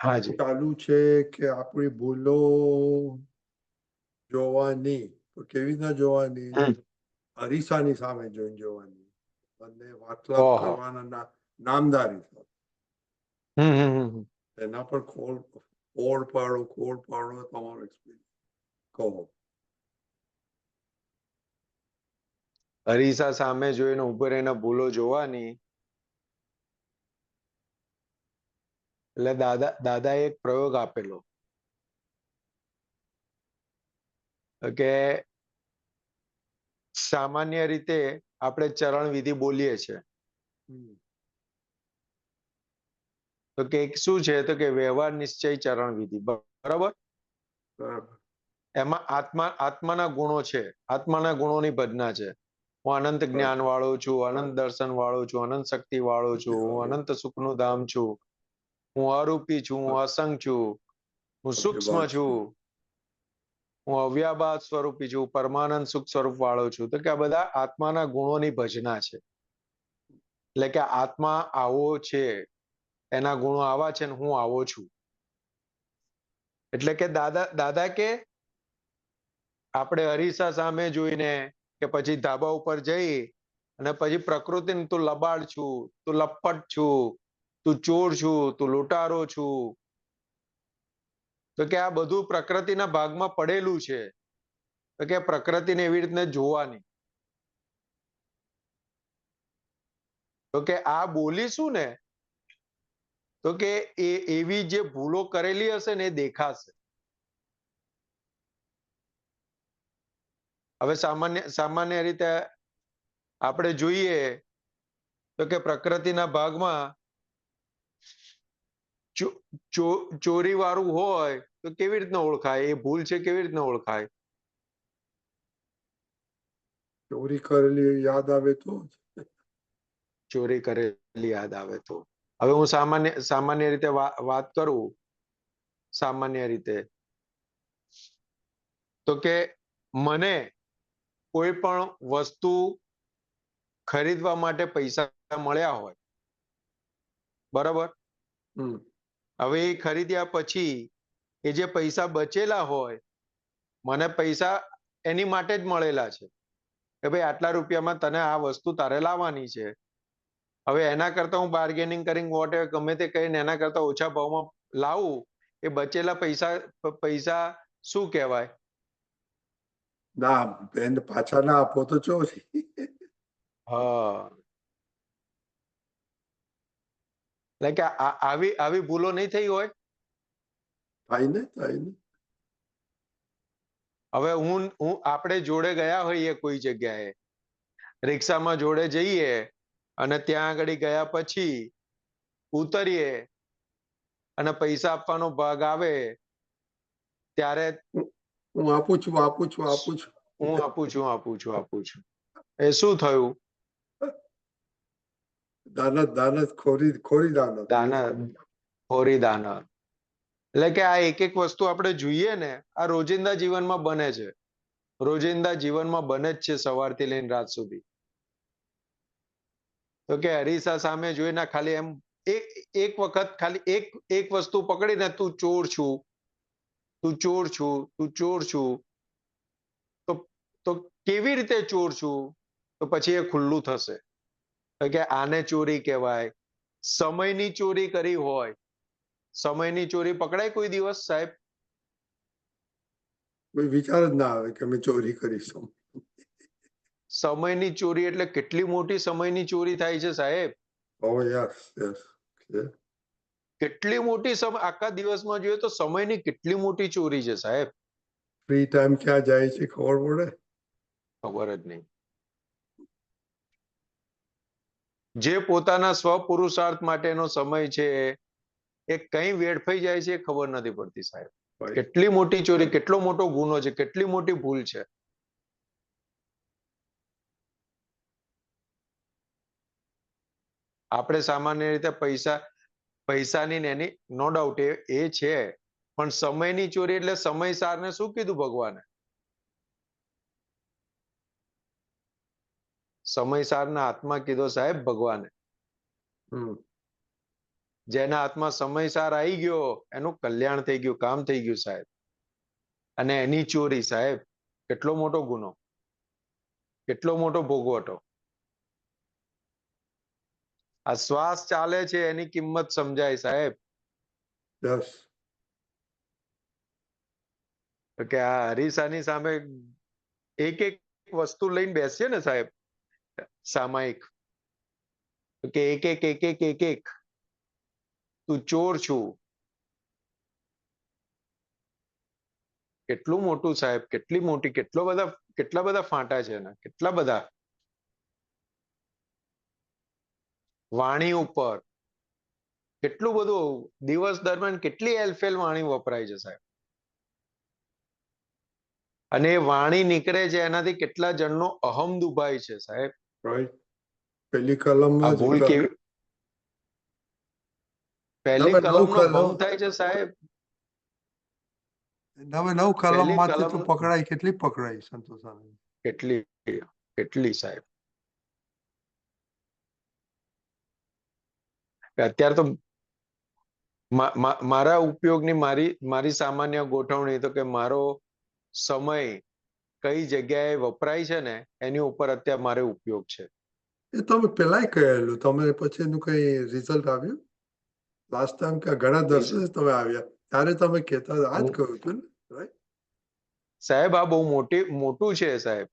હાજી ચાલુ છે કે આપણી ભૂલો જોવાની, તો કેવી રીતના જોવાની? અરીસાની સામે જોઈને જોવાની, બંને વાર્તાલાપ ઓહો કરવાના નામદારી સાથે. હમ એના પર ખોળ પાડો તમારો એક્સપિરિયન્સ કહો. અરીસા સામે જોઈને ઉભો રહીને ભૂલો જોવાની. એટલે દાદાએ એક પ્રયોગ આપેલો કે સામાન્ય રીતે આપણે ચરણ વિધિ બોલીએ છીએ, તો કે શું છે તો કે વ્યવહાર નિશ્ચય ચરણ વિધિ, બરાબર. બરાબર. એમાં આત્માના ગુણો છે, આત્માના ગુણોની ભજના છે. હું અનંત જ્ઞાન વાળો છું, અનંત દર્શન વાળો છું, અનંત શક્તિ વાળો છું, હું અનંત સુખનું ધામ છું, હું અરૂપી છું, હું અસંગ છું, હું સૂક્ષ્મ છું, હું અવ્યાબાદ સ્વરૂપી છું, પરમાનંદ સુખ સ્વરૂપ વાળો છું. તો કે આ બધા આત્માના ગુણોની ભજના છે. એટલે કે આત્મા આવો છે, એના ગુણો આવા છે ને હું આવો છું. એટલે કે દાદા કે આપણે અરીસા સામે જોઈને કે પછી ધાબા ઉપર જઈ અને પછી પ્રકૃતિને તું લબાડ છું, તું લપટ છું, તું ચોર છું, તું લૂંટારો છું, તો કે આ બધું પ્રકૃતિના ભાગમાં પડેલું છે. તો કે પ્રકૃતિને એવી રીતને જોવાની. તો કે આ બોલીશું ને તો કે એવી જે ભૂલો કરેલી હશે ને એ દેખાશે. હવે સામાન્ય રીતે આપણે જોઈએ તો કે પ્રકૃતિના ભાગમાં ચોરી વાળું હોય તો કેવી રીતના ઓળખાય? એ ભૂલ છે કેવી રીતના ઓળખાય? ચોરી કરેલી યાદ આવે તો. ચોરી કરેલી યાદ આવે તો. હવે હું સામાન્ય રીતે વાત કરું, સામાન્ય રીતે તો કે મને કોઈ પણ વસ્તુ ખરીદવા માટે પૈસા મળ્યા હોય, બરાબર. હવે એ ખરીદ્યા પછી એ જે પૈસા બચેલા હોય, મને પૈસા એની માટે જ મળેલા છે કે ભાઈ આટલા રૂપિયામાં તને આ વસ્તુ તારે લાવવાની છે. હવે એના કરતા હું બાર્ગેનિંગ કરીને વોટ ગમે તે કહીને એના કરતા ઓછા ભાવમાં લાવું, એ બચેલા પૈસા શું કહેવાય? ના, બેન પાછા ના આપો તો ચોરી. હા, એટલે કે આવી ભૂલો નહીં થઈ હોય? થાય ને. હવે આપણે જોડે ગયા હોઈએ કોઈ જગ્યાએ, રિક્ષામાં જોડે જઈએ અને ત્યાં આગળ ગયા પછી ઉતરીએ અને પૈસા આપવાનો ભાગ આવે ત્યારે હું આપું છું. હું આપું છું. એ શું થયું? દાનત ખોરી દાનત. એટલે કે આ એક વસ્તુ આપણે જોઈએ ને, આ રોજિંદા જીવનમાં બને છે. રોજિંદા જીવનમાં બને જ છે સવારથી લઈને રાત સુધી. તો કે અરીસા સામે જોઈને ખાલી એમ એક વખત ખાલી એક વસ્તુ પકડીને તું ચોર છું, તું ચોર છું, તું ચોર છું, તો કેવી રીતે ચોર છું? તો પછી એ ખુલ્લું થશે કે આને ચોરી કહેવાય. સમયની ચોરી કરી હોય, સમયની ચોરી પકડાય કોઈ દિવસ સાહેબ? કોઈ વિચાર જ ના આવે કે અમે ચોરી કરીશું. સમયની ચોરી એટલે કેટલી મોટી સમયની ચોરી થાય છે સાહેબ. યસ. કેટલી મોટી આખા દિવસમાં જોઈએ તો સમયની કેટલી મોટી ચોરી છે સાહેબ. ફ્રી ટાઈમ ક્યાં જાય છે ખબર પડે? ખબર જ નહીં. જે પોતાના સ્વપુરુષાર્થ માટેનો સમય છે એ કઈ વેડફાઈ જાય છે એ ખબર નથી પડતી સાહેબ. કેટલી મોટી ચોરી, કેટલો મોટો ગુનો છે, કેટલી મોટી ભૂલ છે. આપણે સામાન્ય રીતે પૈસાની એની નો ડાઉટ એ છે, પણ સમયની ચોરી એટલે સમયસારને શું કીધું ભગવાને? સમયસારના આત્મા કીધો સાહેબ ભગવાને. જેના હાથમાં સમયસાર આવી ગયો એનું કલ્યાણ થઈ ગયું, કામ થઈ ગયું સાહેબ. અને એની ચોરી સાહેબ, કેટલો મોટો ગુનો, કેટલો મોટો ભોગવટો. આ શ્વાસ ચાલે છે એની કિંમત સમજાય સાહેબ. યસ. કે આ અરીસાની સામે એક એક વસ્તુ લઈને બેસીએ ને સાહેબ, સામાયિક, કે એક એક એક એક એક એક તું ચોર છું. કેટલું મોટું સાહેબ, કેટલી મોટી, કેટલા બધા ફાંટા છે એના, કેટલા બધા. વાણી ઉપર કેટલું બધું, દિવસ દરમિયાન કેટલી એલફેલ વાણી વપરાય છે સાહેબ. અને એ વાણી નીકળે છે એનાથી કેટલા જણનો અહમ દુભાય છે સાહેબ. રાઈટ. પહેલી આ કલમમાં જ ભૂલ એટલા કેવી, પહેલી નવે નવ કલમનો કલમ ભંગ થાય છે સાહેબ. નવે નવ પહેલી કલમમાંથી તો કલમ પકડાય, કેટલી પકડાય સંતોષ આનંદ. કેટલી, કેટલી સાહેબ. અત્યારે તો મારા ઉપયોગની મારી સામાન્ય ગોઠવણી તો કે મારો સમય કઈ જગ્યાએ વપરાય છે ને એની ઉપર અત્યારે મારે ઉપયોગ છે. એ તમે પેલાય કહેલું, તમે પછી એનું કઈ રિઝલ્ટ આવ્યું? લાસ્ટ ટાઈમ કે ઘણા દર્શન તમે આવ્યા ત્યારે તમે કહેતા આ જ કહ્યું હતું ને, રાઈટ? સાહેબ આ બહુ મોટું છે સાહેબ.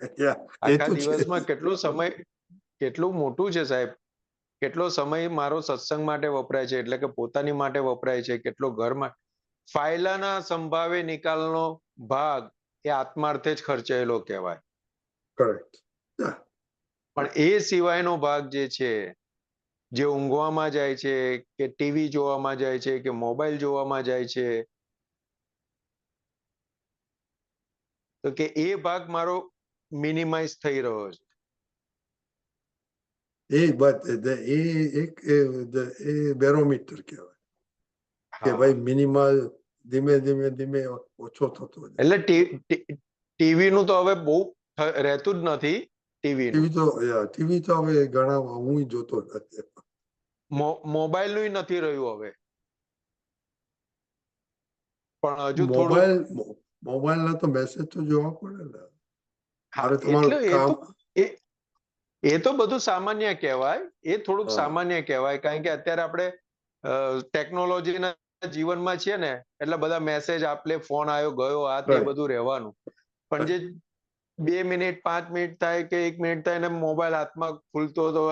એ આખા તો છે. દિવસમાં કેટલો સમય, કેટલું મોટું છે સાહેબ. કેટલો સમય મારો સત્સંગ માટે વપરાય છે, એટલે કે પોતાની માટે વપરાય છે, કેટલો ઘરમાં. ફાયલાના સંભાવે નિકાલનો ભાગ એ આત્માર્થે જ ખર્ચાયેલો કહેવાય. કરેક્ટ. પણ એ સિવાયનો ભાગ જે છે, જે ઊંઘવામાં જાય છે, કે ટીવી જોવામાં જાય છે, કે મોબાઈલ જોવામાં જાય છે, તો કે એ ભાગ મારો મિનિમાઇઝ થઈ રહ્યો છે. એ એક બેરોમીટર કહેવાય કે ભાઈ મિનિમલ ધીમે ધીમે ધીમે ઓછો થતો જાય. એટલે ટીવી નું તો હવે બહુ રહેતું જ નથી. ટીવી તો હવે ઘણા હું જોતો નથી. મોબાઈલ નું નથી રહ્યું હવે. પણ હજુ થોડુંક મોબાઈલ ના તો મેસેજ તો જોવા પડે ને. હા, મારે એટલે તમારું કામ એ તો બધું સામાન્ય કહેવાય. એ થોડુંક સામાન્ય કહેવાય, કારણ કે અત્યારે આપણે ટેકનોલોજીના જીવનમાં છીએ ને, એટલે બધા મેસેજ આપલે, ફોન આવ્યો ગયો, આ તે બધું રહેવાનું. પણ જે 2 મિનિટ 5 મિનિટ થાય કે 1 મિનિટ થાય ને મોબાઈલ હાથમાં ખુલતો હતો,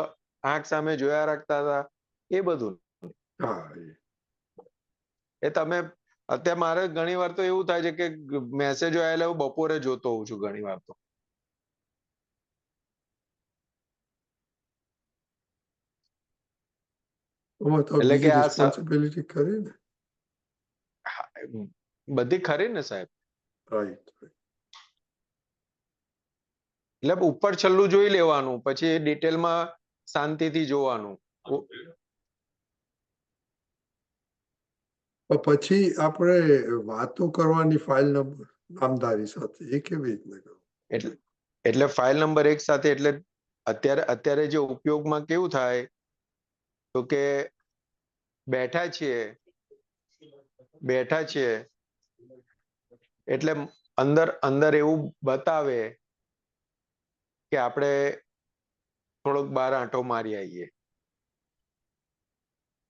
આંખ સામે જોયા રાખતા હતા, એ બધું. એ તમે અત્યારે મારે ઘણી વાર તો એવું થાય છે કે મેસેજો આવેલા હું બપોરે જોતો હોઉં છું ઘણી વાર તો. એટલે કે બીજી આ રિસ્પોન્સિબિલિટી ખરી ને. બધી ખરી ને સાહેબ. રાઈટ. એટલે ઉપર છલ્લું જોઈ લેવાનું, પછી ડિટેલમાં શાંતિથી જોવાનું. પછી આપણે વાતો કરવાની ફાઇલ નંબર નામધારી સાથે, એ કેવી રીતના કરવું? એટલે ફાઇલ નંબર 1 સાથે, એટલે અત્યારે જે ઉપયોગમાં કેવું થાય તો કે બેઠા છીએ એટલે અંદર એવું બતાવે કે આપણે થોડોક બહાર આંટો મારી આવીએ.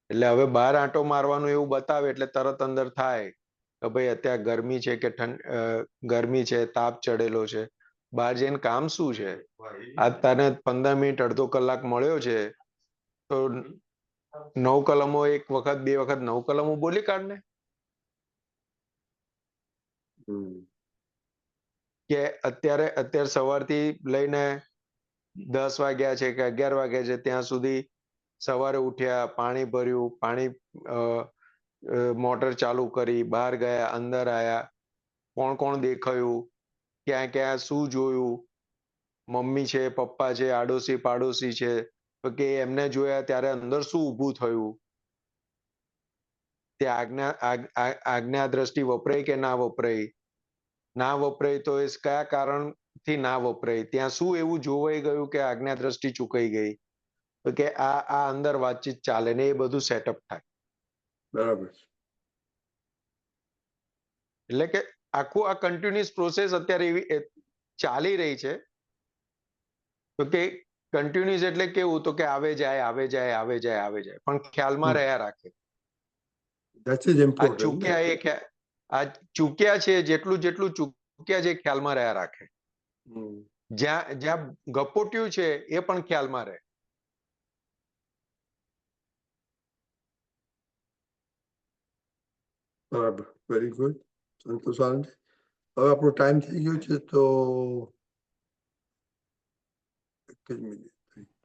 એટલે હવે બહાર આંટો મારવાનું એવું બતાવે એટલે તરત અંદર થાય કે ભાઈ અત્યારે ગરમી છે કે ગરમી છે, તાપ ચડેલો છે, બહાર જઈને કામ શું છે, આજ તને 15 મિનિટ અડધો કલાક મળ્યો છે, તો 9 કલમો એક વખત 2 વખત 9 કલમો બોલી કાઢને. કે અત્યારે સવારથી લઈને 10 વાગ્યા છે કે 11 વાગ્યા છે ત્યાં સુધી સવારે ઉઠ્યા, પાણી ભર્યું, મોટર ચાલુ કરી, બહાર ગયા, અંદર આયા, કોણ કોણ દેખાયું, ક્યાં ક્યાં શું જોયું, મમ્મી છે, પપ્પા છે, આડોશી પાડોશી છે, તો કે એમને જોયા ત્યારે અંદર શું ઊભું થયું, તે આજ્ઞા દ્રષ્ટિ વપરાય કે ના વપરાય, ના વપરાય તો એ કયા કારણથી ના વપરાય, ત્યાં શું એવું જોવાઈ ગયું કે આજ્ઞા દ્રષ્ટિ ચૂકાઈ ગઈ. તો કે આ અંદર વાતચીત ચાલે ને એ બધું સેટઅપ થાય. બરાબર છે. એટલે કે આખું આ કન્ટિન્યુઅસ પ્રોસેસ અત્યારે એવી ચાલી રહી છે. તો કે કન્ટિન્યુઅસ એટલે કેવું, તો કે આવે જાય આવે જાય આવે જાય આવે જાય, પણ ખ્યાલમાં રહ્યા રાખે. ધેટ્સ ઇઝ આ ઇમ્પોર્ટન્ટ ને. ચૂક્યા આ ચૂક્યા છે, જેટલું ચૂક્યા છે એ ખ્યાલમાં રહ્યા રાખે. હમ. જ્યાં જ્યાં ગપોટ્યું છે એ પણ ખ્યાલમાં રહે. બરાબર, વેરી ગુડ. સંતોષ આનંદ. હવે આપણો ટાઈમ થઈ ગયો છે, તો એક જ મિનિટ.